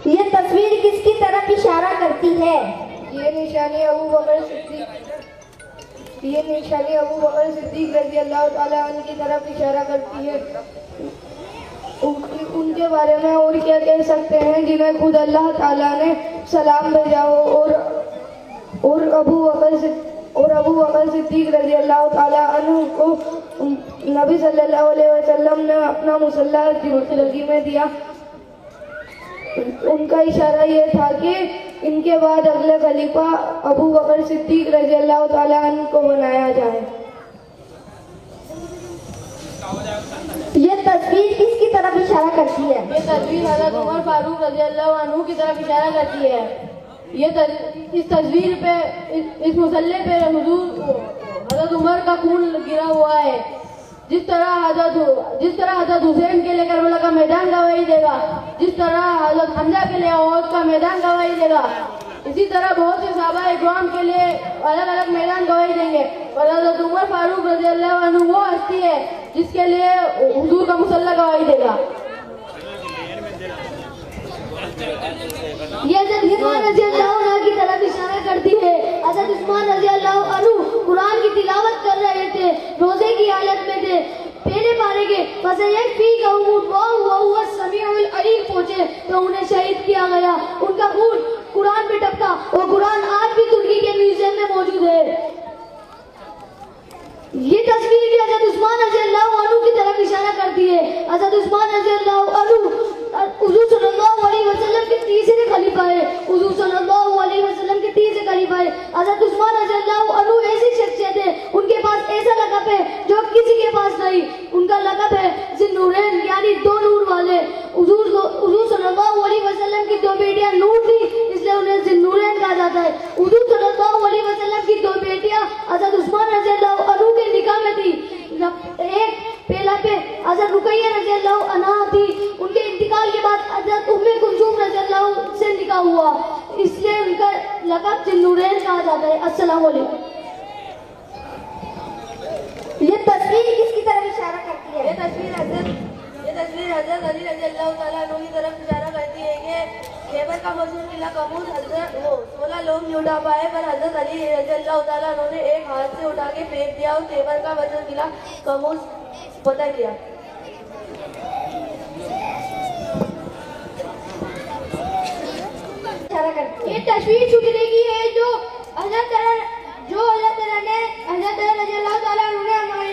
ये तस्वीर किसकी तरफ इशारा करती है? ये निशानी अबू बकर सिद्दीक रज़ी अल्लाह ताला अन्हु की तरफ इशारा करती है। उनके बारे में और क्या कह सकते हैं, जिन्हें खुद अल्लाह ताला ने सलाम भेजा हो और अबू बकर सिद्दीक रज़ी अल्लाह ताला अन्हु को नबी सल्लल्लाहु अलैहि वसल्लम ने अपना मुसल्ला जिंदगी में दिया। उनका इशारा ये था कि इनके बाद अगले खलीफा अबू बकर सिद्दीक रज़ी अल्लाह ताला अन्हु को बनाया जाए। ये तस्वीर किसकी तरफ इशारा करती है? ये तस्वीर हज़रत उमर फारूक रज़ी अल्लाह अन्हु की तरफ इशारा करती है। इस तस्वीर पे इस मुसल्ले पे हज़रत उमर का खून गिरा हुआ है। जिस तरह हज़रत हुसैन के लिए करबला का मैदान गवाही देगा, जिस तरह हज़रत हमजा के लिए औद का मैदान गवाही देगा, इसी तरह बहुत से सहाबा इकराम के लिए अलग अलग मैदान गवाही देंगे। और हज़रत उमर फारूक रज़ी अल्लाह अन्हु वो हस्ती है जिसके लिए हुजूर का मुसल्ला गवाही देगा। ये हज़रत उस्मान रज़ी अल्लाह अन्हु की तरफ इशारा करती है। हज़रत उस्मान रज़ी अल्लाह अन्हु कुरान की तिलावत कर रहे थे, रोजे की हालत में थे। पहले पारे के पहुंचे तो उन्हें शहीद किया गया। उनका खून कुरान पे टपका और कुरान आज भी तुर्की के म्यूजियम में मौजूद है। ये तस्वीर भी हज़रत उस्मान रज़ी अल्लाह अन्हु की तरफ इशारा करती है। हज़रत उस्मान रज़ी अल्लाह अन्हु हुजूर सल्लल्लाहु अलैहि वसल्लम के तीसरे खलीफा है। हुजूर सल्लल्लाहु अलैहि वसल्लम के तीसरे खलीफा है। हज़रत उस्मान रज़ी अल्लाह अन्हु ऐसी शख्सियत है, उनके पास ऐसा लक़ब है जो किसी के पास नहीं। उनका लक़ब है ज़िन्नूरैन, यानी दो नूर वाले। हुजूर सल्लल्लाहु अलैहि वसल्लम की दो बेटियां नूर थी, इसलिए उन्हें ज़िन्नूरैन कहा जाता है। हुजूर सल्लल्लाहु अलैहि वसल्लम की दो बेटियां हज़रत उस्मान रज़ी अल्लाह अन्हु के निकाह में थी। एक पहला पे हज़रत रुकैया रज़ी अल्लाह अन्हा थी। उनके इंतकाल के बाद हज़रत उम्मे कुलसूम रज़ी अल्लाह से निकाह हुआ, इसलिए उनका लक़ब ज़िन्नूरैन कहा जाता है। अस्सलामु अलैकुम। ये तस्वीर किसकी तरफ इशारा करती है? ये तस्वीर हज़रत अली रज़ी अल्लाह ताला अन्हु की तरफ इशारा करती है कि खैबर का मशहूर किला कबूल 16 लोग नहीं उठा पाए, पर हज़रत अली रज़ी अल्लाह ताला अन्हु ने एक हाथ से उठा के फेंक दिया और खैबर का मशहूर किला कबूल फतह किया। ये तस्वीर शुक्रिया की है जो हज़रत रज़ी अल्लाह ताला अन्हु ने हमारे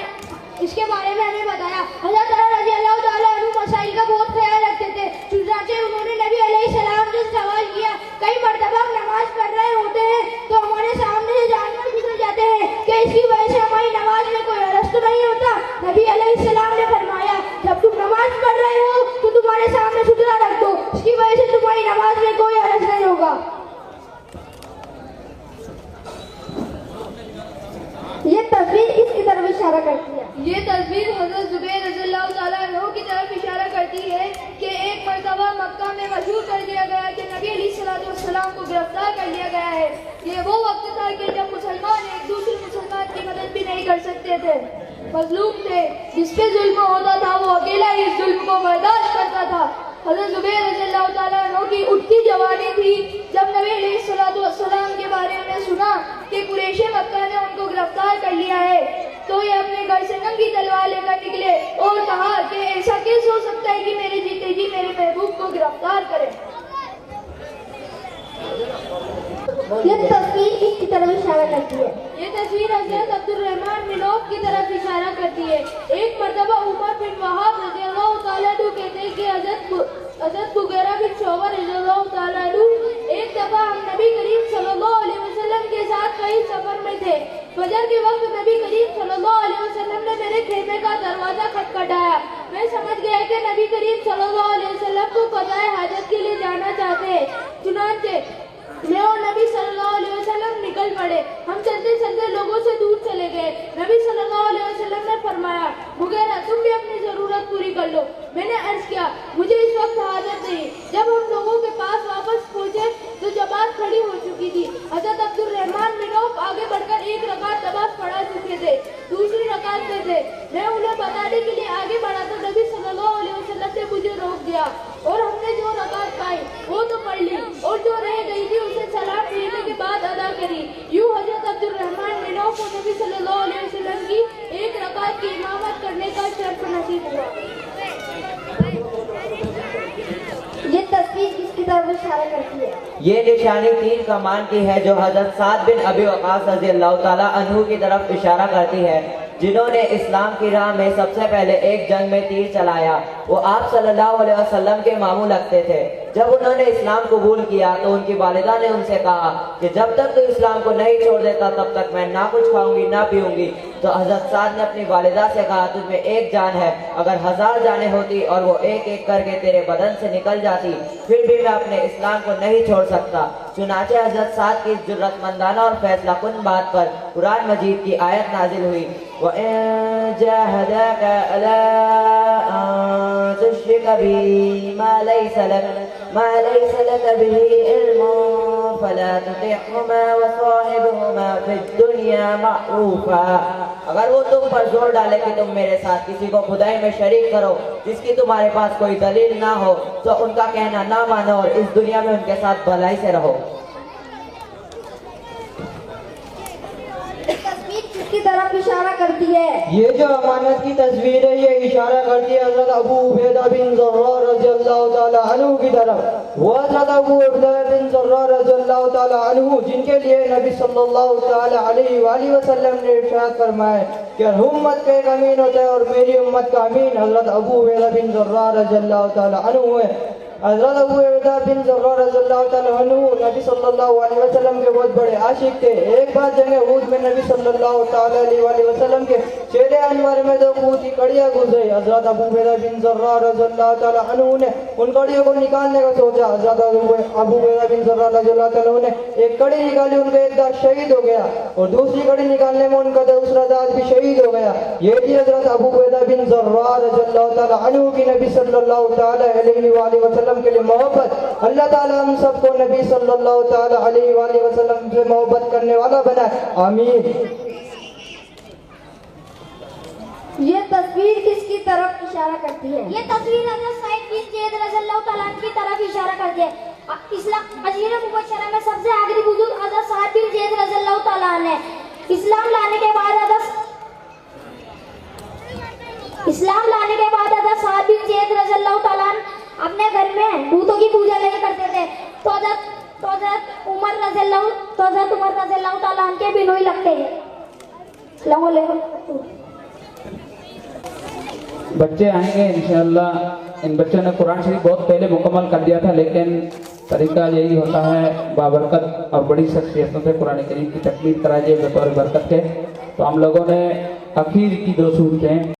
इसके बारे में हमें बताया। हज़रत रज़ी अल्लाह ताला अन्हु मसाइल का बहुत ख्याल रखते थे। चुनांचे उन्होंने नबी अलैहिस्सलाम से सवाल किया, कई मर्तबा नमाज पढ़ रहे होते हैं तो हमारे सामने से जानवर गुजर जाते हैं, क्या इसकी वजह से हमारी नमाज में कोई हरज तो नहीं होता? नबी अलैहिस्सलाम ने फरमाया, जब तुम नमाज पढ़ रहे हो तो तुम्हारे सामने सुथरा रख दो, इसकी वजह से तुम्हारी नमाज में कोई हरज नहीं होगा। ये तस्वीर किसकी तरफ इशारा करती है? ये तस्वीर हज़रत ज़ुबैर रज़ी अल्लाह ताला अन्हु की तरफ इशारा करती है कि एक मर्तबा मक्का में मशहूर कर दिया गया कि नबी अलैहिस्सलाम को गिरफ्तार कर लिया गया है। ये वो वक्त था कि जब मुसलमान एक दूसरे मुसलमान की मदद भी नहीं कर सकते थे। मजलूम थे, जिस पे जुल्म होता था वो अकेला ही इस जुल्म को बर्दाश्त करता था। हज़रत ज़ुबैर रज़ी अल्लाह ताला अन्हु की उठती जवानी थी जब नबी अलैहिस्सलाम के बारे में सुना कि कुरैश मक्का ने उनको गिरफ्तार कर लिया है, तो ये अपने घर से नंगी तलवार लेकर निकले और कहा कि ऐसा कैसे हो सकता है कि मेरे जीते जी मेरे महबूब को गिरफ्तार करें। ये तस्वीर किसकी तरफ इशारा करती है? ये तस्वीर हज़रत अब्दुर्रहमान बिन औफ की तरफ इशारा करती है। एक मर्तबा उमर बिन वहाब रज़ी अल्लाह ताला अन्हु कहते हैं कि हज़रत मुगीरा बिन शोबा रज़ी अल्लाह ताला अन्हु एक दफा हम नबी करीम सल्लल्लाहु अलैहि वसल्लम के साथ कहीं सफर में थे। फजर के वक्त नबी करीम सल्लल्लाहु अलैहि वसल्लम ने मेरे खेमे का दरवाजा खटखटाया। मैं समझ गया कि नबी करीम सल्लल्लाहु अलैहि वसल्लम को क़ज़ाए हाजत के लिए जाना चाहते हैं। चुनांचे मैं और नबी सल्लल्लाहु अलैहि वसल्लम निकल पड़े। हम चलते चलते लोगों से दूर चले गए। नबी सल्लल्लाहु अलैहि वसल्लम ने फरमाया, मुगीरा तुम भी अपनी जरूरत पूरी कर लो। मैंने अर्ज किया, मुझे इस वक्त हाजत नहीं। जब हम लोगों के पास वापस पहुंचे तो जमात खड़ी हो चुकी थी। हज़रत अब्दुर्रहमान बिन औफ आगे बढ़कर एक रकात नमाज पढ़ा चुके थे, दूसरी रकात में थे। मैं उन्हें बताने के लिए आगे बढ़ा तो नबी सल्लल्लाहु अलैहि वसल्लम ने मुझे रोक दिया और हमने जो रकात इशारा करती है। ये निशानी तीर कमान की है जो हजरत साद बिन अबी वक़ास रज़ी अल्लाह ताला अन्हु की तरफ इशारा करती है, जिन्होंने इस्लाम की राह में सबसे पहले एक जंग में तीर चलाया। वो आप सल्लल्लाहु अलैहि वसल्लम के मामू लगते थे। जब उन्होंने इस्लाम कबूल किया तो उनकी वालिदा ने उनसे कहा कि जब तक तू इस्लाम को नहीं छोड़ देता तब तक मैं ना कुछ खाऊंगी ना पीऊंगी। तो हजरत साद ने अपनी वालिदा से कहा, तुझमें एक जान है, अगर 1000 जानें होती और वो एक एक करके तेरे बदन से निकल जाती फिर भी मैं अपने इस्लाम को नहीं छोड़ सकता। चुनाचे हजरत साद की जुर्रतमंदाना और फैसला कुन बात पर कुरान मजीद की आयत नाजिल हुई, वइन जाहदाका अला अन तुश्रिक बी मा लैसा लक बिही इल्मुन फला तुतिअहुमा वसाहिबहुमा फिद दुनिया मअरूफा। अगर वो तुम पर जोर डाले कि तुम मेरे साथ किसी को खुदाई में शरीक करो जिसकी तुम्हारे पास कोई दलील ना हो तो उनका कहना ना मानो और इस दुनिया में उनके साथ भलाई से रहो। की तरफ इशारा करती है। ये जो अमानत की तस्वीर है ये इशारा करती है हज़रत अबू उबैदा बिन ज़र्रा रज़ियल्लाहु ताला अन्हु की तरफ। वो हज़रत अबू उबैदा बिन ज़र्रा रज़ियल्लाहु ताला अन्हु जिनके लिए नबी सल्लल्लाहु ताला अलैहि वसल्लम ने इरशाद फरमाया कि हर उम्मत का एक अमीन होता है और मेरी उम्मत का अमीन हज़रत अबू उबैदा बिन ज़र्रा रज़ियल्लाहु ताला अन्हु है। हज़रत अबू उबैदा बिन ज़र्रा रज़ियल्लाहु ताला अन्हु नबी सल्लल्लाहु अलैहि वसल्लम के बहुत बड़े आशिक थे। एक बार जंग उहद में नबी सल्लल्लाहु ताला अलैहि वसल्लम के चेहरे अनवर में दो खून की कड़ियां घुस गई। हज़रत अबू उबैदा बिन ज़र्रा रज़ियल्लाहु ताला अन्हु ने उन कड़ियों को निकालने का सोचा। हज़रत अबू उबैदा बिन ज़र्रा रज़ियल्लाहु ताला अन्हु ने एक कड़ी निकाली, उनका एक दांत शहीद हो गया और दूसरी कड़ी निकालने में उनका दूसरा दांत भी शहीद हो गया। ये थी हज़रत अबू उबैदा बिन ज़र्रा रज़ियल्लाहु ताला अन्हु की नबी सल्लल्लाहु ताला अलैहि वसल्लम के लिए मोहब्बत। अल्लाह ताला हम सबको नबी सल्लल्लाहु ताला अलैहि वसल्लम से मोहब्बत करने वाला बनाए, आमीन। ये तस्वीर किसकी तरफ इशारा करती है? ये तस्वीर हज़रत सईद बिन ज़ैद रज़ियल्लाहु ताला अन्हु की तरफ इशारा करती है। इस्लाम अजीर मुबशरा में सबसे आखिरी बुजुर्ग हज़रत सईद बिन ज़ैद रज़ियल्लाहु ताला अन्हु है। इस्लाम लाने के बाद हज़रत सईद बिन ज़ैद रज़ियल्लाहु ताला अन्हु अपने घर में भूतों की पूजा नहीं करते थे। तो हज़रत उमर रज़ियल्लाहु ताला अन्हु के बिनोई लगते थे। अस्सलाम वालेकुम। बच्चे आएंगे इंशाअल्लाह। इन बच्चों ने कुरान शरीफ बहुत पहले मुकम्मल कर दिया था, लेकिन तरीका यही होता है बाबरकत और बड़ी शख्सियतों से कुरान करीम की तकमील कराई जाए बतौर बरकत के। तो हम लोगों ने आखिर की 2 सूरतें